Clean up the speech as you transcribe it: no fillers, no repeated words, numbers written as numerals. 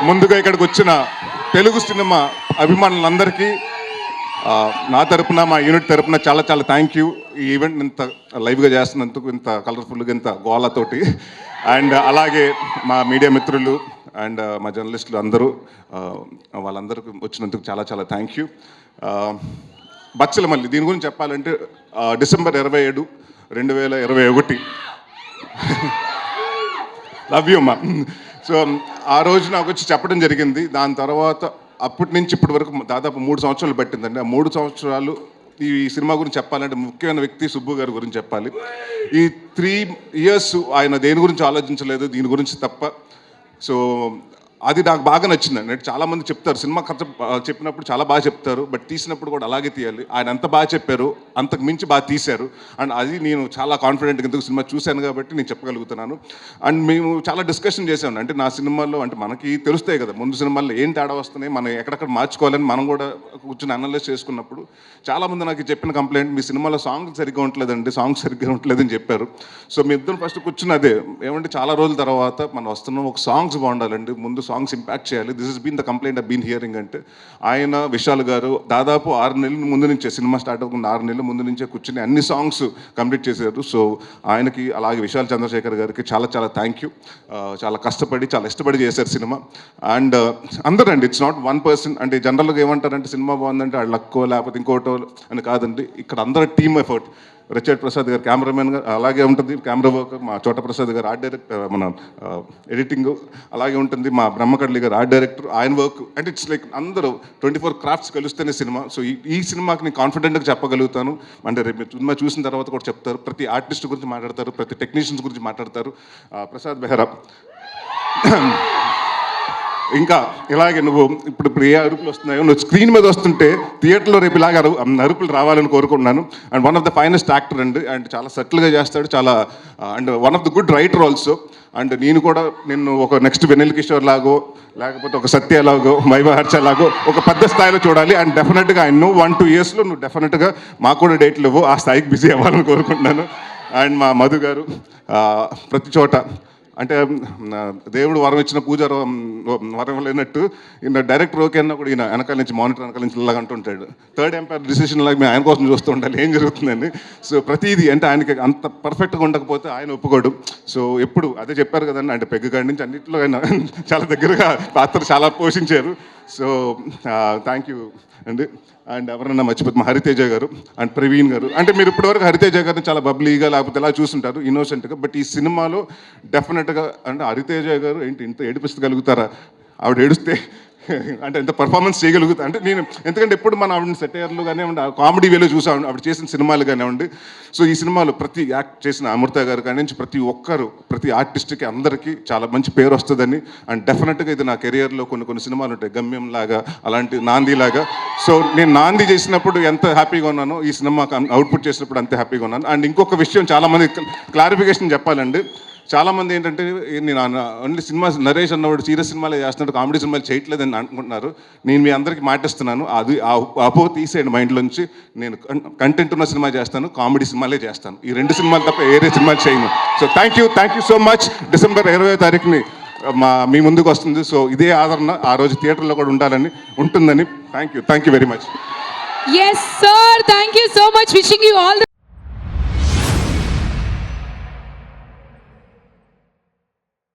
ముందుగా ఇక్కడికి వచ్చిన తెలుగు సినిమా అభిమానులందరికీ నా తరపున మా యూనిట్ తరపున చాలా చాలా థ్యాంక్ యూ. ఈ ఈవెంట్ ఇంత లైవ్గా చేస్తున్నందుకు, ఇంత కలర్ఫుల్గా, ఇంత గోళతోటి. అండ్ అలాగే మా మీడియా మిత్రులు అండ్ మా జర్నలిస్టులు అందరూ, వాళ్ళందరికీ వచ్చినందుకు చాలా చాలా థ్యాంక్ యూ. బచ్చలమల్లి దీని గురించి చెప్పాలంటే డిసెంబర్ 27, 2021 లవ్ యూ అమ్మా. సో ఆ రోజు నాకు వచ్చి చెప్పడం జరిగింది. దాని తర్వాత అప్పటి నుంచి ఇప్పటి వరకు దాదాపు 3 సంవత్సరాలు పట్టిందండి. ఆ 3 సంవత్సరాలు ఈ సినిమా గురించి చెప్పాలంటే ముఖ్యమైన వ్యక్తి సుబ్బు గారి గురించి చెప్పాలి. ఈ 3 years ఆయన దేని గురించి ఆలోచించలేదు, దీని గురించి తప్ప. సో అది నాకు బాగా నచ్చిందండి. అంటే చాలామంది చెప్తారు సినిమా కథ చెప్పినప్పుడు చాలా బాగా చెప్తారు, బట్ తీసినప్పుడు కూడా అలాగే తీయాలి. ఆయన ఎంత బాగా చెప్పారు, అంతకు మించి బాగా తీశారు. అండ్ అది నేను చాలా కాన్ఫిడెంట్గా ఎందుకు సినిమా చూశాను కాబట్టి నేను చెప్పగలుగుతున్నాను. అండ్ మేము చాలా డిస్కషన్ చేసాము. అంటే నా సినిమాల్లో అంటే మనకి తెలుస్తాయి కదా ముందు సినిమాల్లో ఏం తేడా వస్తున్నాయి, మనం ఎక్కడెక్కడ మార్చుకోవాలని మనం కూడా కూర్చొని అనలైజ్ చేసుకున్నప్పుడు చాలామంది నాకు చెప్పిన కంప్లైంట్, మీ సినిమాలో సాంగ్ సరిగ్గా ఉండలేదండి, సాంగ్ సరిగ్గా ఉండలేదని చెప్పారు. సో మీ ఇద్దరు ఫస్ట్ కూర్చుని అదే ఏమంటే చాలా రోజుల తర్వాత మనం వస్తున్నాం, ఒక సాంగ్స్ బాగుండాలండి, ముందు సాంగ్స్ ఇంపాక్ట్ చేయాలి. This is been the complaint I been hearing. అంటే ఆయన విశాల్ గారు దాదాపు 6 నెలల ముందు నుంచే, సినిమా స్టార్ట్ అవ్వకుండా 6 నెలల ముందు నుంచే కూర్చుని అన్ని సాంగ్స్ కంప్లీట్ చేశారు. సో ఆయనకి అలాగే విశాల్ చంద్రశేఖర్ గారికి చాలా చాలా థ్యాంక్ యూ. చాలా కష్టపడి చాలా ఇష్టపడి చేశారు సినిమా. అండ్ అందరండి, ఇట్స్ నాట్ వన్ పర్సన్. అంటే జనరల్గా ఏమంటారంటే సినిమా బాగుందంటే వాళ్ళు లక్కో లేకపోతే ఇంకోటో అని కాదండి. ఇక్కడ అందరూ టీమ్ ఎఫర్ట్. రిచర్డ్ ప్రసాద్ గారు కెమెరామెన్ గారు అలాగే ఉంటుంది, కెమెరా వర్క్. మా చోట ప్రసాద్ గారు ఆర్ట్ డైరెక్టర్, మన ఎడిటింగ్ అలాగే ఉంటుంది. మా బ్రహ్మకడ్లి గారు ఆర్ట్ డైరెక్టర్, ఆయన వర్క్. అంటే ఇట్స్ లైక్ అందరూ 24 క్రాఫ్ట్స్ కలిస్తేనే సినిమా. సో ఈ సినిమాకి నేను కాన్ఫిడెంట్గా చెప్పగలుగుతాను. అంటే రేపు సినిమా చూసిన తర్వాత కూడా చెప్తారు, ప్రతి ఆర్టిస్ట్ గురించి మాట్లాడతారు, ప్రతి టెక్నీషియన్స్ గురించి మాట్లాడతారు. ప్రసాద్ బెహ్రా ఇంకా ఇలాగే నువ్వు ఇప్పుడు ఏ అరుపులు వస్తున్నాయో, నువ్వు స్క్రీన్ మీద వస్తుంటే థియేటర్లో రేపు ఇలాగ అరుపులు రావాలని కోరుకుంటున్నాను. And one of the finest actor అండి. అండ్ చాలా సటిల్గా చేస్తాడు, చాలా and one of the good writer also. And నేను కూడా నిన్ను ఒక నెక్స్ట్ వెన్నెల కిషోర్ లాగో లేకపోతే ఒక సత్య లాగో వైభవ్ హర్ష లాగో ఒక పెద్ద స్థాయిలో చూడాలి. అండ్ డెఫినెట్గా ఐ నో 1-2 yearsలో నువ్వు డెఫినెట్గా మాకు కూడా డేట్లు ఇవ్వు, ఆ స్థాయికి బిజీ అవ్వాలని కోరుకుంటున్నాను. అండ్ మా మధు గారు ప్రతి చోట అంటే దేవుడు వరం ఇచ్చిన పూజ వరం లేనట్టు ఈయన డైరెక్టర్ ఓకే అన్నా కూడా ఈయన వెనకాల నుంచి మానిటర్ వెనకాల నుంచి ఇలాగ అంటుంటాడు. థర్డ్ ఎంపైర్ డిసిషన్ లాగా మేము ఆయన కోసం చూస్తూ ఉండాలి ఏం జరుగుతుందని. సో ప్రతిదీ అంటే ఆయనకి అంత పర్ఫెక్ట్గా ఉండకపోతే ఆయన ఒప్పుకోడు. సో ఎప్పుడు అదే చెప్పారు కదండి, అంటే పెగ్గు కాడి నుంచి అన్నింటిలో ఆయన చాలా దగ్గరగా పాత్ర చాలా పోషించారు. సో థ్యాంక్ యూ అండి. అండ్ ఎవరన్నా మర్చిపోతే మా హరితేజ గారు అండ్ ప్రవీణ్ గారు. అంటే మీరు ఇప్పటివరకు హరితేజ గారిని చాలా బబ్లీగా లేకపోతే ఎలా చూస్తుంటారు, ఇన్నోసెంట్గా. బట్ ఈ సినిమాలో డెఫినెట్గా అంటే హరితేజ గారు ఏంటి ఇంత ఏడిపిస్తగలుగుతారా, ఆవిడ ఏడుస్తే అంటే ఎంత పర్ఫార్మెన్స్ చేయగలుగుతా అంటే నేను, ఎందుకంటే ఎప్పుడు మనం ఆవిడని సెటైర్లు కానివ్వండి, కామెడీ వేలో చూసాం ఆవిడ చేసిన సినిమాలు కానివ్వండి. సో ఈ సినిమాలో ప్రతి యాక్ట్ చేసిన అమృత గారు కానీ నుంచి ప్రతి ఒక్కరు, ప్రతి ఆర్టిస్ట్కి అందరికీ చాలా మంచి పేరు వస్తుందని. అండ్ డెఫినెట్గా ఇది నా కెరియర్లో కొన్ని సినిమాలు ఉంటాయి, గమ్యం లాగా, అలాంటి నాంది లాగా. సో నేను నాంది చేసినప్పుడు ఎంత హ్యాపీగా ఉన్నానో ఈ సినిమాకి అవుట్పుట్ చేసినప్పుడు అంతే హ్యాపీగా ఉన్నాను. అండ్ ఇంకొక విషయం చాలామంది క్లారిఫికేషన్ చెప్పాలండి. చాలామంది ఏంటంటే నేను ఓన్లీ సినిమా నరేష్ అన్నవాడు సీరియస్ సినిమాలే చేస్తున్నాడు, కామెడీ సినిమాలు చేయట్లేదని అనుకుంటున్నారు. నేను మీ అందరికీ మాటిస్తున్నాను, అది అపో తీసేయండి మైండ్లోంచి. నేను కంటెంట్ ఉన్న సినిమా చేస్తాను, కామెడీ సినిమాలే చేస్తాను. ఈ 2 సినిమాలు తప్ప వేరే సినిమాలు చేయను. So thank you so much. December 20వ తారీఖుని మీ ముందుకు వస్తుంది. సో ఇదే ఆదరణ ఆ రోజు థియేటర్లో కూడా ఉంటుందని. Thank you very much. Yes sir, thank you so much, wishing you all the